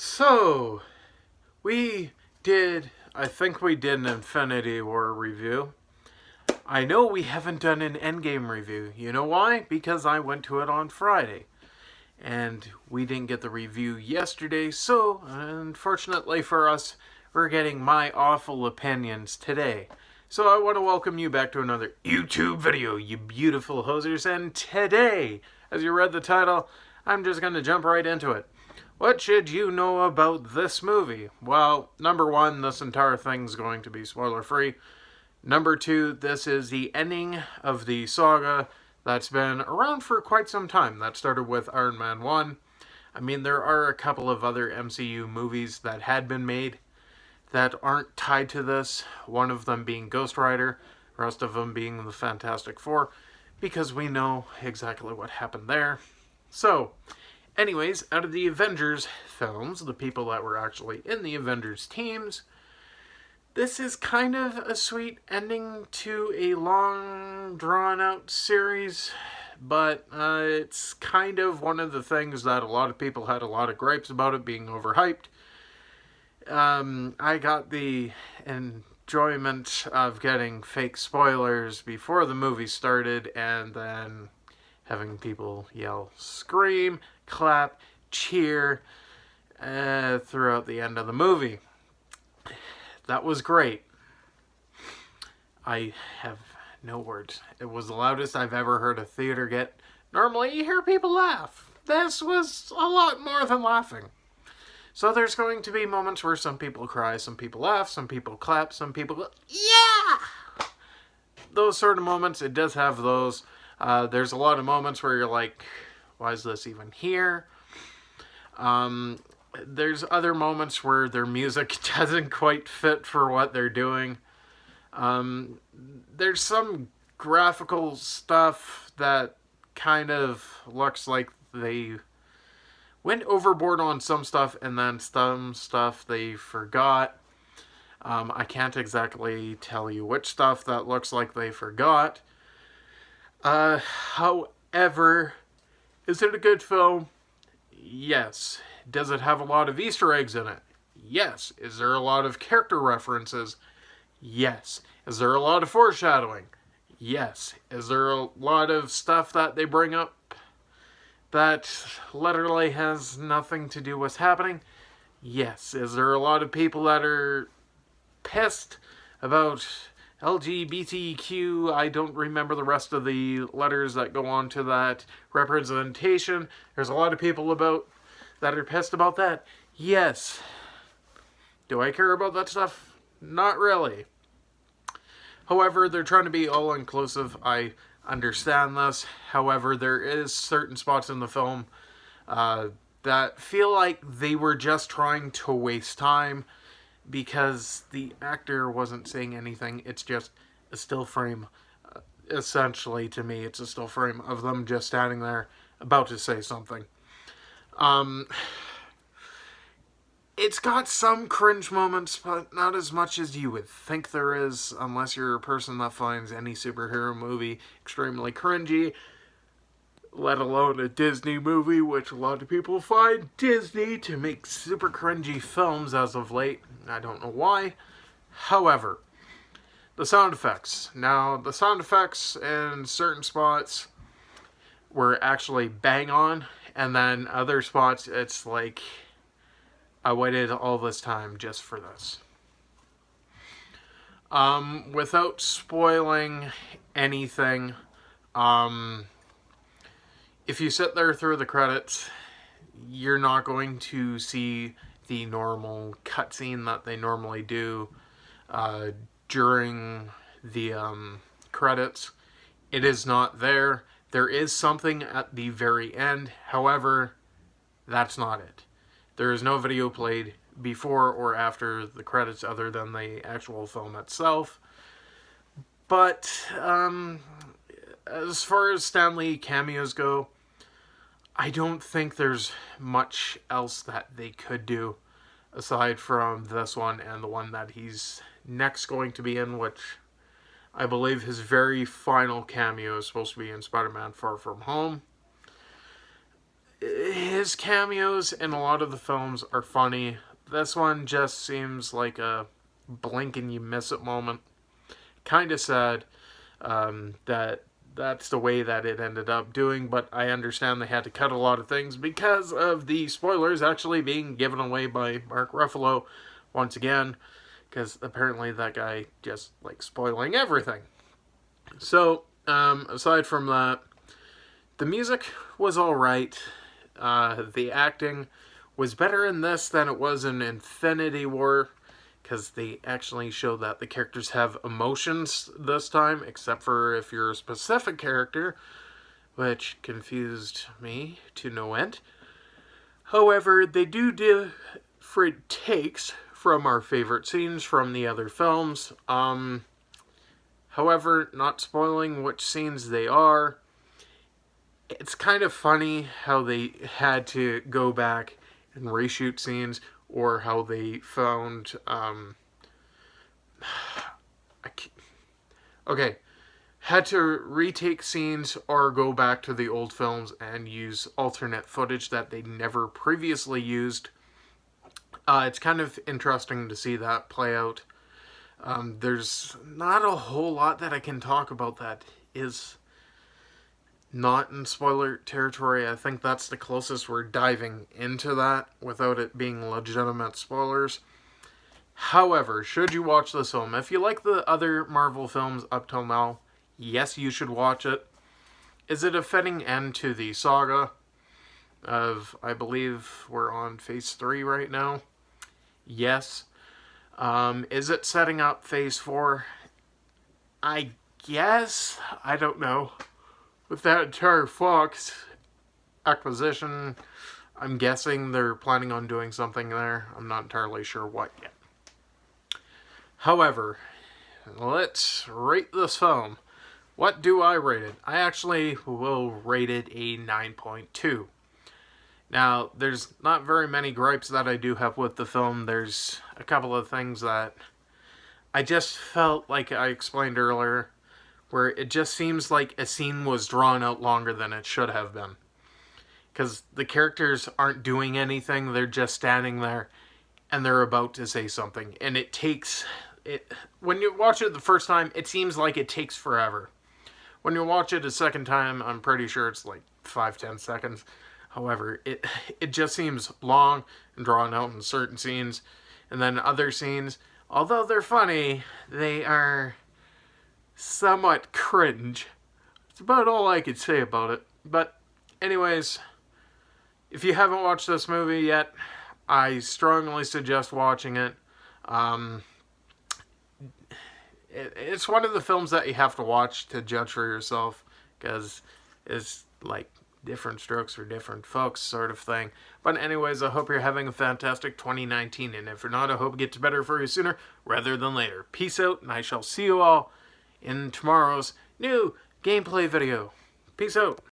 So, I think we did an Infinity War review. I know we haven't done an Endgame review. You know why? Because I went to it on Friday. And we didn't get the review yesterday, so unfortunately for us, we're getting my awful opinions today. So I want to welcome you back to another YouTube video, you beautiful hosers. And today, as you read the title, I'm just going to jump right into it. What should you know about this movie? Well, number one, this entire thing's going to be spoiler free. Number two, this is the ending of the saga that's been around for quite some time. That started with Iron Man 1. I mean, there are a couple of other MCU movies that had been made that aren't tied to this. One of them being Ghost Rider, the rest of them being the Fantastic Four, because we know exactly what happened there. So, anyways, out of the Avengers films, the people that were actually in the Avengers teams, this is kind of a sweet ending to a long, drawn-out series, but it's kind of one of the things that a lot of people had a lot of gripes about it being overhyped. I got the enjoyment of getting fake spoilers before the movie started, and then having people yell, scream, clap, cheer throughout the end of the movie. That was great. I have no words. It was the loudest I've ever heard a theater get. Normally you hear people laugh. This was a lot more than laughing. So there's going to be moments where some people cry, some people laugh, some people clap, some people go, yeah! Those sort of moments, it does have those. There's a lot of moments where you're like, why is this even here? There's other moments where their music doesn't quite fit for what they're doing. There's some graphical stuff that kind of looks like they went overboard on some stuff, and then some stuff they forgot. I can't exactly tell you which stuff that looks like they forgot. However, is it a good film? Yes. Does it have a lot of Easter eggs in it? Yes. Is there a lot of character references? Yes. Is there a lot of foreshadowing? Yes. Is there a lot of stuff that they bring up that literally has nothing to do with what's happening? Yes. Is there a lot of people that are pissed about LGBTQ? I don't remember the rest of the letters that go on to that representation. There's a lot of people that are pissed about that. Yes. Do I care about that stuff? Not really. However, they're trying to be all-inclusive. I understand this. However, there is certain spots in the film that feel like they were just trying to waste time because the actor wasn't saying anything. It's just a still frame. Essentially, to me, it's a still frame of them just standing there about to say something. It's got some cringe moments, but not as much as you would think there is, unless you're a person that finds any superhero movie extremely cringy, let alone a Disney movie, which a lot of people find Disney to make super cringy films as of late. I don't know why. However, the sound effects. Now, the sound effects in certain spots were actually bang on, and then other spots, it's like, I waited all this time just for this. Without spoiling anything, if you sit there through the credits, you're not going to see the normal cutscene that they normally do during the credits. It is not there. There is something at the very end. However, that's not it. There is no video played before or after the credits other than the actual film itself. But as far as Stan Lee cameos go, I don't think there's much else that they could do aside from this one and the one that he's next going to be in, which I believe his very final cameo is supposed to be in Spider-Man Far From Home. his cameos in a lot of the films are funny. This one just seems like a blink and you miss it moment. Kind of sad that that's the way that it ended up doing, but I understand they had to cut a lot of things because of the spoilers actually being given away by Mark Ruffalo once again, because apparently that guy just likes spoiling everything. So, aside from that, the music was alright. The acting was better in this than it was in Infinity War, because they actually show that the characters have emotions this time, except for if you're a specific character, which confused me to no end. However, they do different takes from our favorite scenes from the other films. However, not spoiling which scenes they are, it's kind of funny how they had to go back and reshoot scenes, or how they found had to retake scenes or go back to the old films and use alternate footage that they never previously used. It's kind of interesting to see that play out. There's not a whole lot that I can talk about that is not in spoiler territory. I think that's the closest we're diving into that without it being legitimate spoilers. However, should you watch this film, if you like the other Marvel films up till now, yes, you should watch it. Is it a fitting end to the saga of, I believe we're on phase 3 right now? Yes. Is it setting up phase 4? I guess. I don't know. With that entire Fox acquisition, I'm guessing they're planning on doing something there. I'm not entirely sure what yet. However, let's rate this film. What do I rate it? I actually will rate it a 9.2. Now, there's not very many gripes that I do have with the film. There's a couple of things that I just felt like I explained earlier, where it just seems like a scene was drawn out longer than it should have been. Because the characters aren't doing anything, they're just standing there, and they're about to say something. And it takes... when you watch it the first time, it seems like it takes forever. When you watch it a second time, I'm pretty sure it's like 5-10 seconds. However, it just seems long and drawn out in certain scenes. And then other scenes, although they're funny, they are somewhat cringe. It's about all I could say about it. But anyways, if you haven't watched this movie yet, I strongly suggest watching it. It's one of the films that you have to watch to judge for yourself, because it's like different strokes for different folks sort of thing. But anyways, I hope you're having a fantastic 2019, and if you're not, I hope it gets better for you sooner rather than later. Peace out, and I shall see you all in tomorrow's new gameplay video. Peace out.